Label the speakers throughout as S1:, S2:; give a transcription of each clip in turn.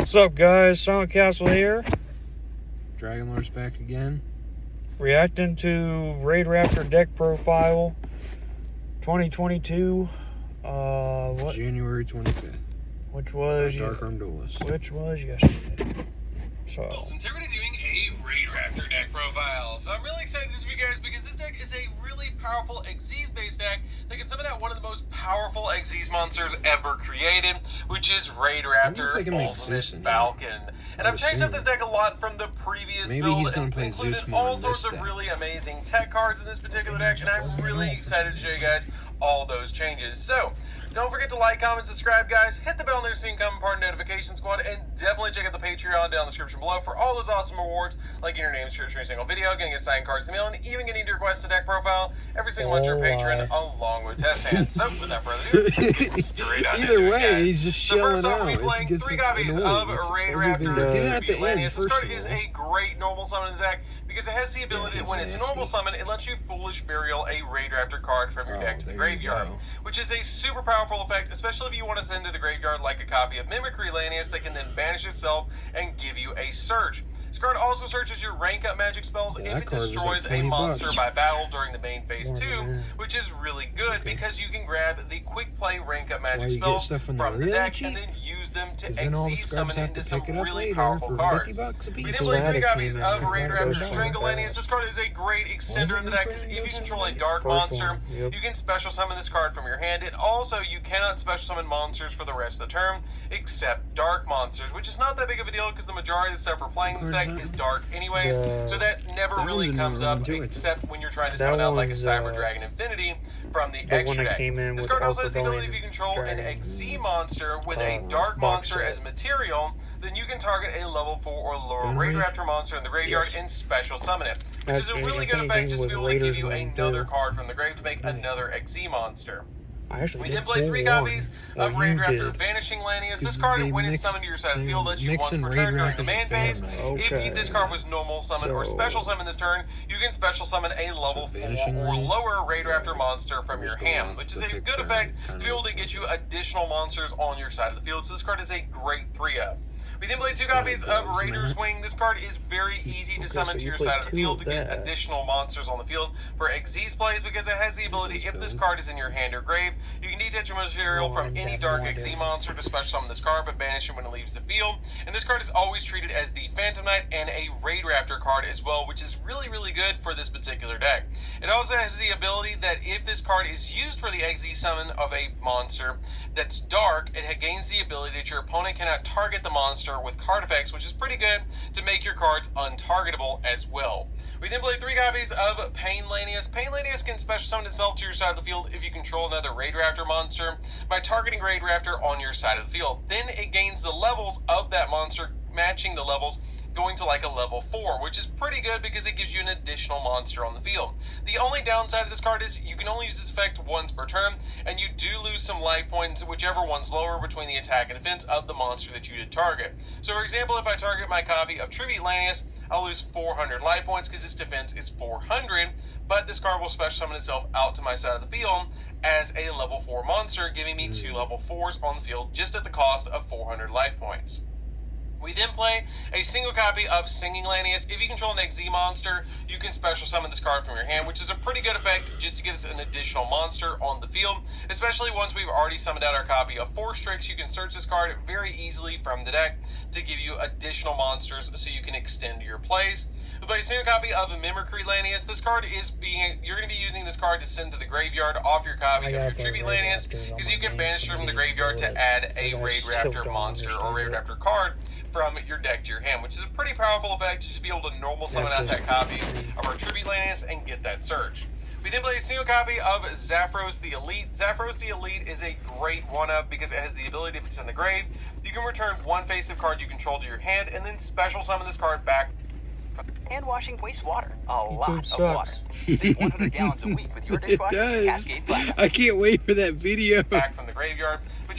S1: What's up, guys? Silent Castle here.
S2: Dragonlord's back again.
S1: Reacting to Raidraptor deck profile 2022. What?
S2: January 25th.
S1: Which was
S2: Darkarmedduelist.
S1: Which was yesterday. So.
S3: Since we're doing a Raidraptor deck profile, so I'm really excited this for you guys because this deck is a really powerful Xyz based deck that can summon out one of the most powerful Xyz monsters ever created, which is Raidraptor Ultimate Falcon. And I've changed up this deck a lot from the previous build and included all sorts of really amazing tech cards in this particular deck, and I'm really excited to show you guys all those changes. So, don't forget to like, comment, subscribe, guys. Hit the bell there so you can become part of Notification Squad, and definitely check out the Patreon down in the description below for all those awesome rewards, like getting your name searched for every single video, getting a signed cards in the mail, and even getting to request a deck profile every single month your patron, along with test hands. So, without further ado, let's get straight on
S2: Either way,
S3: guys.
S2: he's just
S3: so
S2: chilling
S3: first off,
S2: out.
S3: we'll be playing 3 copies of Raidraptor Lanius. This card is a great normal summon in the deck because it has the ability that when it's a normal summon, it lets you Foolish Burial a Raidraptor card from your deck to the graveyard, which is a super powerful effect, especially if you want to send to the graveyard like a copy of Mimicry Lanius that can then banish itself and give you a search. This card also searches your rank up magic spells if it destroys a monster by battle during the main phase 2, which is really good because you can grab the quick play rank up magic spells from the deck and then use them to Xyz summon into some really powerful cards. We then play 3 copies of Raidraptor Strangle Lanius. This card is a great extender in the deck because if you control a dark monster, you can special summon this card from your hand, and also you cannot special summon monsters for the rest of the term except dark monsters, which is not that big of a deal because the majority of the stuff we're playing in this deck is dark anyways, so that never really comes up except when you're trying to summon out like a Cyber Dragon Infinity from the extra deck. This card also has the ability if you control an Xyz monster with a dark monster as material, then you can target a level 4 or lower Raidraptor monster in the graveyard and special summon it, which is a really good effect just to be able to give you another card from the grave to make another Xyz monster. We then play 3 copies of Raidraptor Vanishing Lanius. This card, when it's summoned to your side of the field, lets you once per turn during the main phase. If this card was normal summon or special summon this turn, you can special summon a level 4 or lower Raidraptor monster from your hand, which is a good effect to be able to get you additional monsters on your side of the field. So this card is a great 3-of. We then play 2 copies of Raider's Wing. This card is very easy to summon to your side of the field to get additional monsters on the field for Xyz plays because it has the ability, if this card is in your hand or grave, you can detach a material from any dark Xyz monster to special summon this card but banish it when it leaves the field. And this card is always treated as the Phantom Knight and a Raidraptor card as well, which is really, really good for this particular deck. It also has the ability that if this card is used for the Xyz summon of a monster that's dark, it gains the ability that your opponent cannot target the monster with card effects, which is pretty good to make your cards untargetable as well. We then play 3 copies of Pain Lanius. Pain Lanius can special summon itself to your side of the field if you control another Raidraptor monster by targeting Raidraptor on your side of the field. Then it gains the levels of that monster, matching the levels going to like a level 4, which is pretty good because it gives you an additional monster on the field. The only downside of this card is you can only use this effect once per turn, and you do lose some life points, whichever one's lower between the attack and defense of the monster that you did target. So for example, if I target my copy of Tribute Lanius, I'll lose 400 life points because its defense is 400, but this card will special summon itself out to my side of the field as a level 4 monster, giving me 2 level 4s on the field just at the cost of 400 life points. We then play a single copy of Singing Lanius. If you control an Xyz monster, you can special summon this card from your hand, which is a pretty good effect just to get us an additional monster on the field, especially once we've already summoned out our copy of 4 Strix. You can search this card very easily from the deck to give you additional monsters so you can extend your plays. We play a single copy of Mimicry Lanius. This card is you're going to be using this card to send to the graveyard off your copy of your Tribute Lanius because you can banish from the graveyard to add a Raidraptor monster or Raidraptor card from your deck to your hand, which is a pretty powerful effect to just be able to normal summon out that copy of our Tribute Lanius and get that search. We then play a single copy of Zaphros the Elite. Zaphros the Elite is a great 1-of because it has the ability, if it's in the grave, you can return 1 face-up card you control to your hand and then special summon this card back.
S4: And washing wastewater. A lot of water. Save 100 gallons a week with your dishwasher. Cascade Platinum.
S2: I can't wait for that video.
S3: Back from the graveyard, which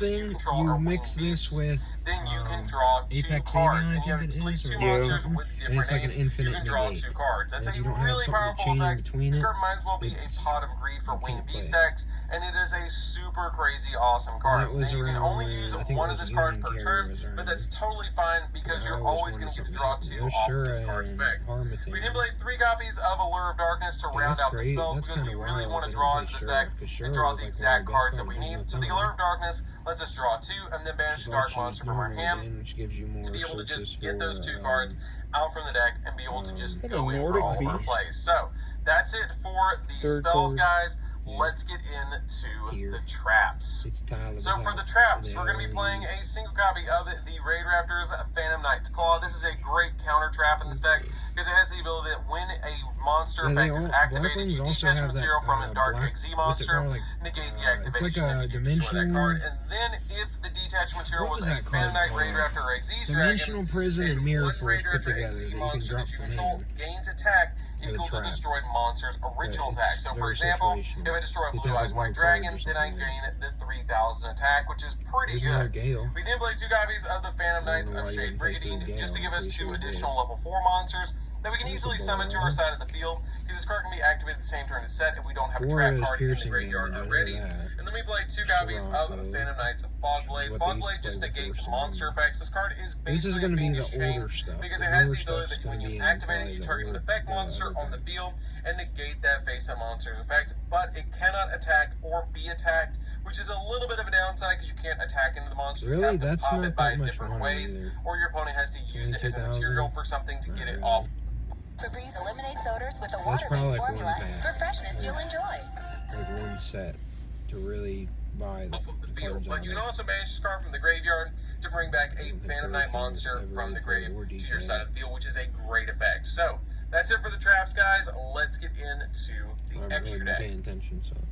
S2: thing,
S3: control
S2: you
S3: are
S2: mix
S3: winged
S2: this
S3: beasts.
S2: with
S3: Then you can draw two
S2: Apex
S3: cards,
S2: Avian,
S3: and you
S2: I
S3: have
S2: think
S3: at
S2: it
S3: least
S2: is,
S3: two
S2: or
S3: monsters
S2: something.
S3: with
S2: And
S3: different
S2: it's like an
S3: names. You
S2: infinite
S3: can draw
S2: negate.
S3: two cards. That's
S2: And
S3: a
S2: if you don't have
S3: really
S2: something to
S3: powerful
S2: chain in
S3: effect.
S2: between
S3: This
S2: it,
S3: card might as well be a
S2: it's-
S3: pot of greed for
S2: you
S3: winged
S2: can't play
S3: beast
S2: it.
S3: decks, and it is a super crazy awesome card.
S2: That was
S3: Now, you can
S2: around,
S3: only use
S2: I think
S3: one
S2: it
S3: of
S2: was
S3: this card
S2: Union
S3: per
S2: Carrier
S3: turn,
S2: was
S3: but
S2: around.
S3: that's totally fine because
S2: I
S3: you're
S2: always
S3: always going to get
S2: wanted
S3: to draw
S2: something.
S3: two
S2: There's
S3: off
S2: Shura
S3: of this card's
S2: and
S3: effect.
S2: Harmattan.
S3: We then played 3 copies of Allure of Darkness to round
S2: that's
S3: out the
S2: great.
S3: spells
S2: That's
S3: because we
S2: kinda
S3: really
S2: wild
S3: want to
S2: they
S3: draw
S2: don't
S3: into
S2: play
S3: this deck
S2: Shura, 'cause
S3: and
S2: Shura
S3: draw
S2: was
S3: the
S2: like
S3: exact
S2: one of the
S3: cards
S2: best
S3: that we
S2: cards in
S3: need.
S2: the
S3: So the
S2: time.
S3: Allure of Darkness lets us draw 2 and then banish the Dark
S2: She's
S3: Monster from our
S2: normal
S3: hand
S2: again, which gives you more
S3: to be able to
S2: searches
S3: just get those
S2: for,
S3: 2 cards out from the deck and be able to just
S1: Is that
S3: go
S1: a
S3: in for
S1: Nordic
S3: all of our
S1: beast?
S3: plays. So that's it for the
S1: Third
S3: spells,
S1: card.
S3: guys. Let's get into the traps.
S2: It's Tyler.
S3: So for the traps, we're going to be playing a single copy of the Raidraptor's Phantom Knight's Claw. This is a great counter trap in this deck because it has the ability that when a monster effect is activated, you detach material from a Dark XZ monster, negate the activation, and you destroy that card. And then if the detached material was a Phantom Knight, Raidraptor, or XZ
S2: Dimensional Prison and Mirror
S3: one
S2: Force put
S3: Raidraptor
S2: together
S3: XZ
S2: that you can
S3: monster
S2: drop
S3: that you
S2: from
S3: control
S2: hand.
S3: gains attack equal to destroyed monster's original attack. So for example, if I destroy a Blue Eyes White Dragon, then I gain the 3,000 attack, which is pretty good. We then play 2 copies of the Phantom Knights of Shade Brigandine just to give us 2 additional level 4 monsters that we can easily summon to our side of the field, because this card can be activated the same turn as set if we don't have a trap card in the graveyard already. And then we play 2 copies of Phantom Knights of Fogblade. Fogblade just negates monster effects. This card is basically a Fiendish Chain because it has the ability that when you activate it, you target an effect monster on the field and negate that face-up monster's effect, but it cannot attack or be attacked, which is a little bit of a downside because you can't attack into the monster. You have to pop it by different ways, or your opponent has to use it as a material for something to get it off.
S5: Febreze eliminates odors with a water-based formula for freshness you'll enjoy.
S2: Like one set to really buy the
S3: field. But you can also manage this card from the graveyard to bring back a Phantom Knight monster from the grave to your side of the field, which is a great effect. So that's it for the traps, guys. Let's get into the extra deck.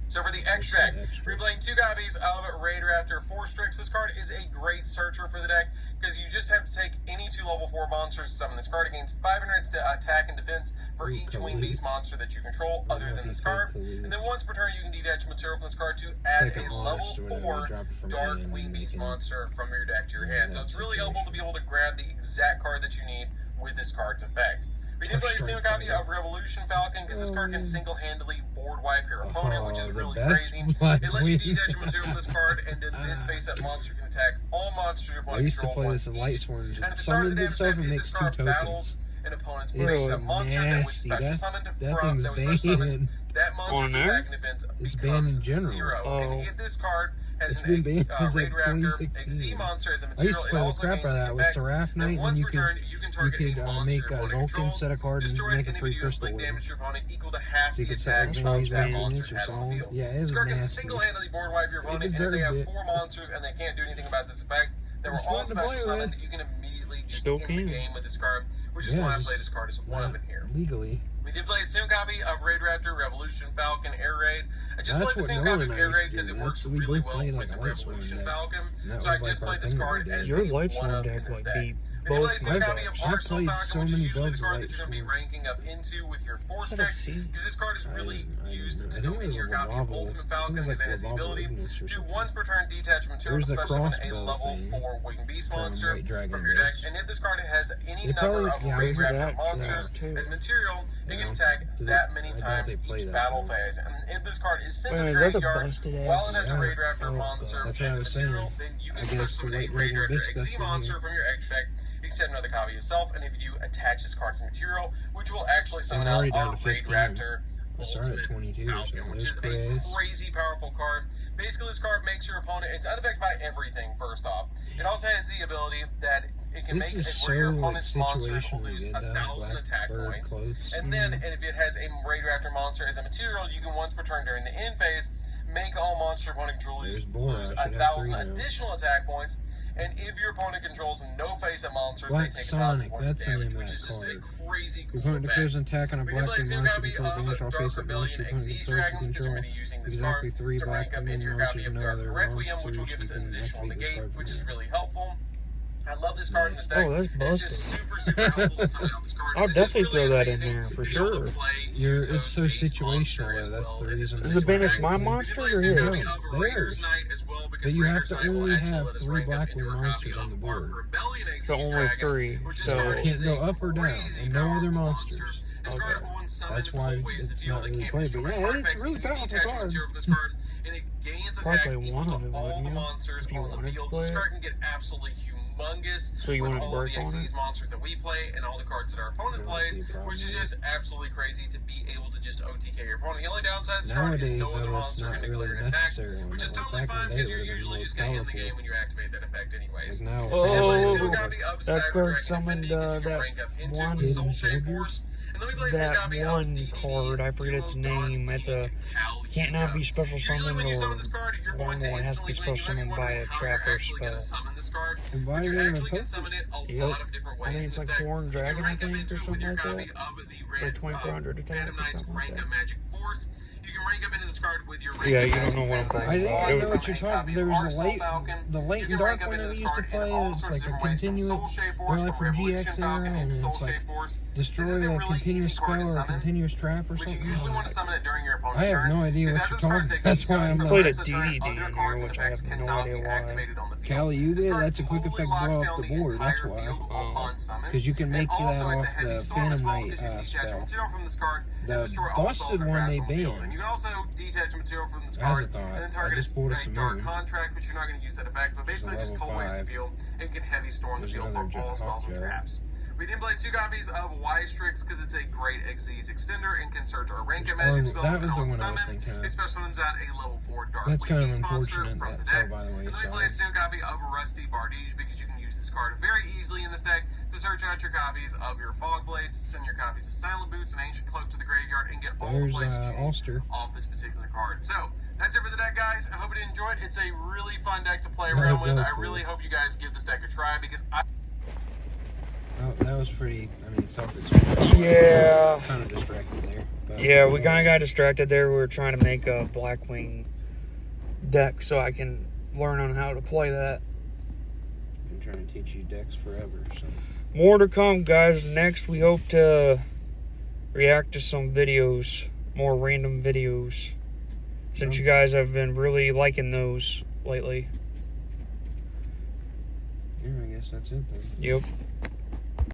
S3: So for the extra deck, we're playing 2 copies of Raidraptor 4 Strix. This card is a great searcher for the deck because you just have to take any 2 level 4 monsters to summon this card. It gains 500 attack and defense for each winged beast monster that you control other than this card. And then once per turn, you can detach material from this card to add a level 4 dark winged beast monster from your deck to your hand. So it's really helpful to be able to grab the exact card that you need with this card's effect. We did play a single copy of Revolution Falcon because this card can single-handedly board wipe your opponent, which is really crazy. It lets you detach material from this card, and then this face-up monster can attack all monsters your opponent controls once each. And at the start of the damage step, if this card battles an opponent's face-up monster that was special summoned from, that was first summoned, that monster's attack and defense becomes 0. And if this card has an Raidraptor XZ monster as a material, it also gains the effect that once per turn, you can target a monster your opponent controls, destroy it, and if you do inflict damage to your opponent equal to half the attack of that monster had on the field. This card can single-handedly board wipe your opponent, and if they have 4 monsters and they can't do anything about this effect, that were all special summoned, you can immediately just end the game with this card, which is why I play this card as one of it here.
S2: Legally.
S3: We did play a single copy of Raidraptor Revolution Falcon Air Raid. I just played the single copy of Air Raid because it works really well with the Revolution Falcon. So I just played this card as
S1: your
S3: the one-up in this deck. We did play a single copy of Arsenal Falcon, which is usually the card that you're going to be ranking up into with your 4 Strix, because this card is really used to go into your copy of Ultimate Falcon because it has the ability to once per turn detach material, special summon a level 4 winged beast monster from your deck. And if this card has any number of Raidraptor monsters as material, it can attack that many times each battle phase. And if this card is sent to the graveyard while it has a Raidraptor monster as a material, then you can start summoning a Raidraptor XZ monster from your extra deck. You can set another copy yourself, and if you attach this card to material, which will actually summon out our Raidraptor Ultimate Falcon, which is a crazy powerful card. Basically, this card makes your opponent, it's unaffected by everything, first off. It also has the ability that it can make it where your opponent's monsters will lose 1,000 attack points. And then, and if it has a Raidraptor monster as a material, you can once per turn during the end phase, make all monster opponent controllers lose 1,000 additional attack points. And if your opponent controls no face-up monsters, they take 1,000 points of damage, which is just a crazy cool effect. We can play a single copy of Darkarmedduelist XZ Dragon because we're going to be using this card to rank up into your copy of Dark Requiem, which will give us an additional negate, which is really helpful. I love this card in this deck.
S1: Oh, that's busted.
S3: It's just super helpful to summon out this card.
S1: I'll definitely throw that in there for sure.
S2: It's so situational, that's the reason.
S1: Does it banish my monster or his?
S2: Theirs. But you have to only have 3 Blackwood monsters on the board.
S1: So only 3. So
S2: you can't go up or down, and no other monsters.
S1: Okay.
S2: That's why it's not really played. But yeah, it's a really powerful card.
S3: And it gains
S1: Probably
S3: attack equal
S1: one
S3: to
S1: of them,
S3: all
S1: wouldn't
S3: the
S1: you?
S3: monsters
S1: If you
S3: on the
S1: wanted to
S3: field.
S1: play
S3: This
S1: it?
S3: card can get absolutely humongous
S1: So you
S3: with
S1: want to
S3: all
S1: work
S3: the
S1: on
S3: XZ
S1: it?
S3: monsters that we play and all the cards that our opponent plays, which is just absolutely crazy to be able to just OTK your opponent. The only downside to this card is no other monster can declare an attack, which is totally fine because you're usually just going to end the game when you activate that effect anyways.
S1: Oh, that card summoned that one
S3: Soul Shape Force. And
S1: that one card. I forget its name. It's a can't not be special summoned or normal. It has to be special summoned by a trap or spell.
S2: Invited in a post?
S1: Yep. I think it's like Horn Dragon, I think, or something like that. It's like 2400 attack or something like that.
S3: You can rank up into this card with your
S1: Yeah, you don't know what I'm talking
S2: I
S1: about.
S2: know what you're talking. There was the late and dark one that we used to play. It's like a continuous, or like from GX era, and it's like destroy a continuous spell or a continuous trap or something. I have no idea what you're talking about. That's why I'm
S1: I played a DDD in here, which I have no idea why.
S2: Kali Yuga, that's a quick effect blow off the board. That's why. Because you can make that off the Phantom Knight spell. The busted one they banned.
S3: You can also detach material from this card
S2: As a thought,
S3: and then target
S2: I just
S3: a
S2: pulled a
S3: very dark
S2: Simoon.
S3: contract, but you're not going to use that effect. But basically, just
S2: level
S3: colorize the
S2: 5.
S3: field and can heavy storm the
S2: There's
S3: field for
S2: another
S3: all spells and
S2: Hawkjaw.
S3: traps. We then play 2 copies of Y-Strix because it's a great Xyz extender and can search our rank and magic spells
S2: that was
S3: and
S2: the
S3: on
S2: one I was
S3: summon.
S2: thinking of.
S3: It special summons out a level 4 Dark
S2: That's kind of
S3: Beast monster
S2: unfortunate
S3: from
S2: that
S3: the
S2: fell
S3: deck.
S2: by the
S3: And then we play a
S2: wayside.
S3: standard copy of Rusty Bardige because you can use this card very easily in this deck to search out your copies of your Fog Blades, send your copies of Silent Boots and Ancient Cloak to the graveyard, and get all the
S2: There's
S3: places you need
S2: Ulster.
S3: off this particular card. So that's it for the deck, guys. I hope you enjoyed. It's a really fun deck to play around with. I really hope you guys give this deck a try because
S2: Oh, that was pretty, I mean, self-explanatory.
S1: Yeah.
S2: Kind of distracted there. But
S1: Yeah, we kind of got distracted there. We were trying to make a Blackwing deck so I can learn on how to play that.
S2: I've been trying to teach you decks forever, so.
S1: More to come, guys. Next, we hope to react to some videos, more random videos, since you guys have been really liking those lately.
S2: Yeah, I guess that's it then.
S1: Yep.